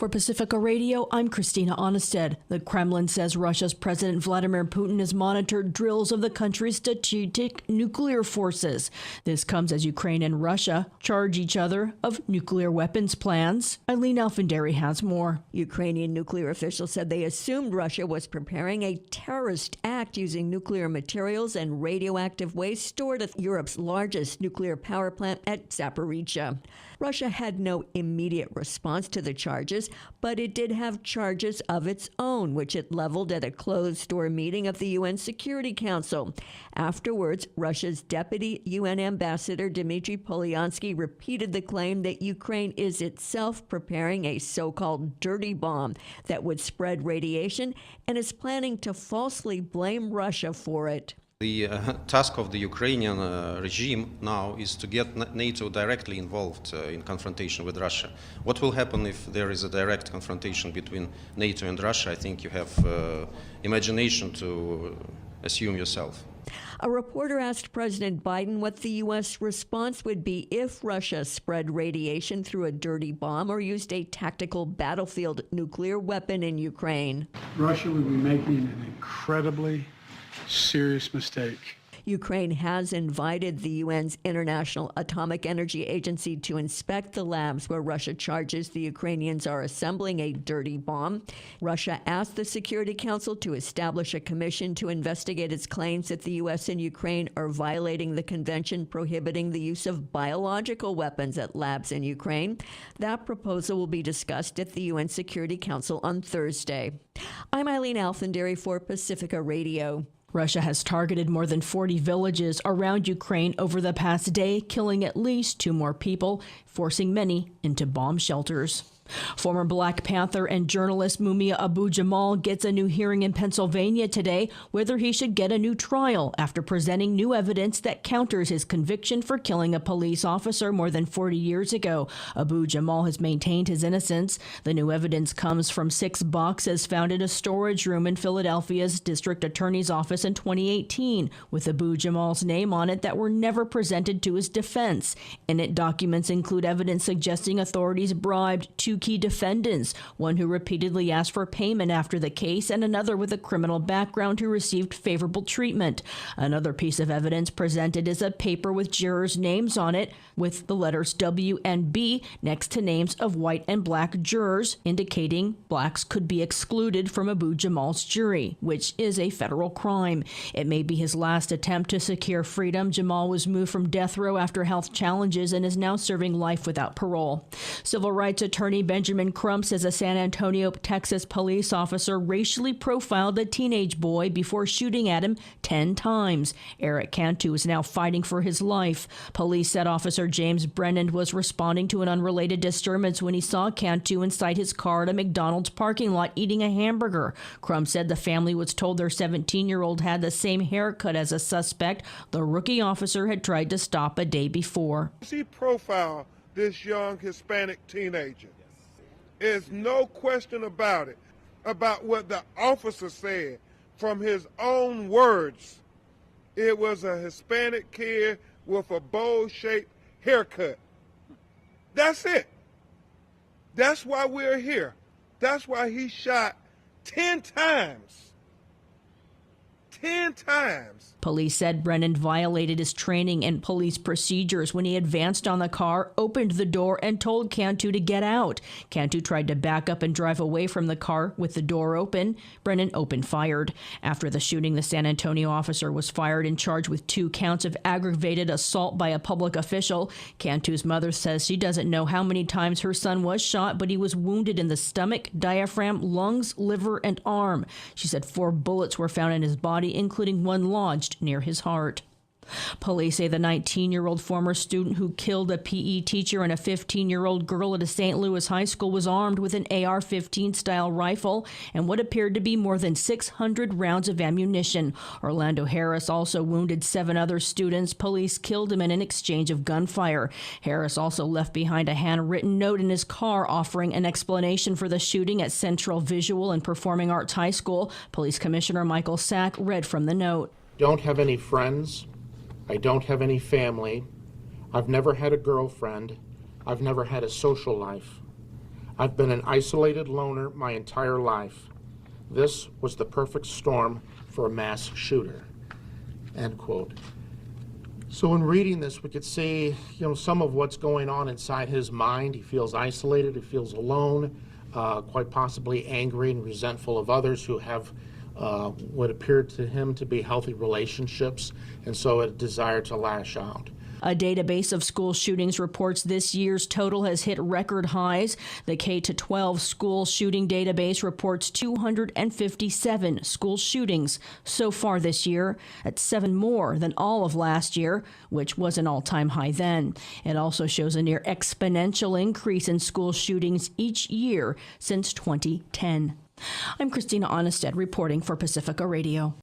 For Pacifica Radio, I'm Christina Onnested. The Kremlin says Russia's President Vladimir Putin has monitored drills of the country's strategic nuclear forces. This comes as Ukraine and Russia charge each other of nuclear weapons plans. Eileen Alfandary has more. Ukrainian nuclear officials said they assumed Russia was preparing a terrorist act using nuclear materials and radioactive waste stored at Europe's largest nuclear power plant at Zaporizhzhia. Russia had no immediate response to the charges, but it did have charges of its own, which it leveled at a closed-door meeting of the UN Security Council. Afterwards, Russia's deputy UN ambassador Dmitry Polyansky repeated the claim that Ukraine is itself preparing a so-called dirty bomb that would spread radiation and is planning to falsely blame Russia for it. The task of the Ukrainian regime now is to get NATO directly involved in confrontation with Russia. What will happen if there is a direct confrontation between NATO and Russia? I think you have imagination to assume yourself. A reporter asked President Biden what the U.S. response would be if Russia spread radiation through a dirty bomb or used a tactical battlefield nuclear weapon in Ukraine. Russia would be making an incredibly serious mistake. Ukraine has invited the UN's International Atomic Energy Agency to inspect the labs where Russia charges the Ukrainians are assembling a dirty bomb. Russia asked the Security Council to establish a commission to investigate its claims that the U.S. and Ukraine are violating the convention prohibiting the use of biological weapons at labs in Ukraine. That proposal will be discussed at the UN Security Council on Thursday. I'm Eileen Alfandary for Pacifica Radio. Russia has targeted more than 40 villages around Ukraine over the past day, killing at least 2 more people, forcing many into bomb shelters. Former Black Panther and journalist Mumia Abu-Jamal gets a new hearing in Pennsylvania today whether he should get a new trial after presenting new evidence that counters his conviction for killing a police officer more than 40 years ago. Abu-Jamal has maintained his innocence. The new evidence comes from 6 boxes found in a storage room in Philadelphia's district attorney's office in 2018 with Abu-Jamal's name on it that were never presented to his defense. In it, documents include evidence suggesting authorities bribed 2 key defendants, one who repeatedly asked for payment after the case and another with a criminal background who received favorable treatment. Another piece of evidence presented is a paper with jurors' names on it with the letters W and B next to names of white and black jurors, indicating blacks could be excluded from Abu-Jamal's jury, which is a federal crime. It may be his last attempt to secure freedom. Jamal was moved from death row after health challenges and is now serving life without parole. Civil rights attorney Benjamin Crump says a San Antonio, Texas police officer racially profiled a teenage boy before shooting at him 10 times. Eric Cantu is now fighting for his life. Police said Officer James Brennan was responding to an unrelated disturbance when he saw Cantu inside his car at a McDonald's parking lot eating a hamburger. Crump said the family was told their 17-year-old had the same haircut as a suspect the rookie officer had tried to stop a day before. He profiled this young Hispanic teenager. There's no question about it, about what the officer said from his own words. It was a Hispanic kid with a bowl-shaped haircut. That's it. That's why we're here. That's why he shot 10 times. 10 times. Police said Brennan violated his training and police procedures when he advanced on the car, opened the door, and told Cantu to get out. Cantu tried to back up and drive away from the car with the door open. Brennan opened fired. After the shooting, the San Antonio officer was fired and charged with 2 counts of aggravated assault by a public official. Cantu's mother says she doesn't know how many times her son was shot, but he was wounded in the stomach, diaphragm, lungs, liver, and arm. She said 4 bullets were found in his body, including one lodged near his heart. Police say the 19-year-old former student who killed a PE teacher and a 15-year-old girl at a St. Louis high school was armed with an AR-15-style rifle and what appeared to be more than 600 rounds of ammunition. Orlando Harris also wounded 7 other students. Police killed him in an exchange of gunfire. Harris also left behind a handwritten note in his car offering an explanation for the shooting at Central Visual and Performing Arts High School. Police Commissioner Michael Sack read from the note. Don't have any friends. I don't have any family. I've never had a girlfriend. I've never had a social life. I've been an isolated loner my entire life. This was the perfect storm for a mass shooter." End quote. So in reading this, we could see, some of what's going on inside his mind. He feels isolated, he feels alone, quite possibly angry and resentful of others who have what appeared to him to be healthy relationships, and so a desire to lash out. A database of school shootings reports this year's total has hit record highs. The K-12 school shooting database reports 257 school shootings so far this year. That's 7 more than all of last year, which was an all-time high then. It also shows a near exponential increase in school shootings each year since 2010. I'm Christina Onnested reporting for Pacifica Radio.